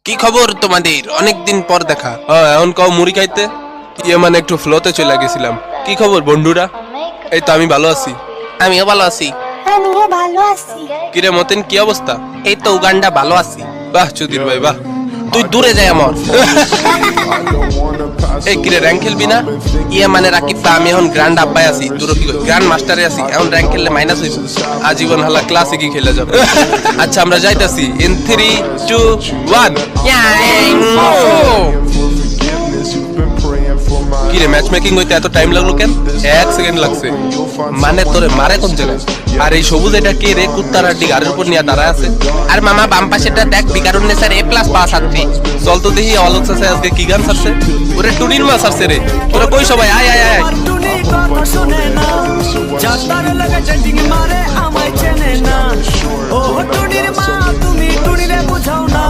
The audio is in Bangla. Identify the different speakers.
Speaker 1: কি খবর তোমাদের? অনেকদিন পর দেখা। এখন কাও মুড়ি খাইতে মানে একটু ফ্লোতে চলে গেছিলাম। কি খবর বন্ধুরা? এই তো আমি ভালো আছি। আমিও ভালো আছি।
Speaker 2: আমিও ভালো আছি।
Speaker 1: কিরে মতেন, কি অবস্থা? এই তো উগান্ডা ভালো আছি। বাহ চুদির ভাই বাহ, তুই দূরে যাই আমার। এই কিরে র্যাঙ্ক খেলবি না? মানে রাকিব দা, আমি এখন গ্র্যান্ড আব্বাই আছি, তোর কি গ্র্যান্ড মাস্টারে আছি। এখন র্যাঙ্ক খেললে মাইনাস হইব, আজীবন হালা ক্লাসিকই খেলে যাব। আচ্ছা আমরা যাইতাছি ইন 3 2 1। কিরে ম্যাচ মেকিং হইতে এত টাইম লাগলো কেন? 1 সেকেন্ড লাগছে। মানে তোরে মারে কোন জায়গায়? আর এই সবুজ এটা কে রে? কুত্তার আড্ডি গাড়ির উপর নিয়ে দাঁড়ায় আছে। আর মামা বাম পাশেটা দেখ, বিকারুন্নে স্যার A+ পাওয়া ছাত্রী। চল তো দেখি অলোক স্যার আজকে কি গান ছাড়ছে। ওরে টুনির মাছ ছাড়ছে রে। তোরা কই সবাই? আয় আয় আয়।
Speaker 3: টুনি কথা শুনে না, যাতার লাগে চেটিং মারে আমায় চেনে না। ও টুনির মা, তুমি টুনিরে বুঝাও না।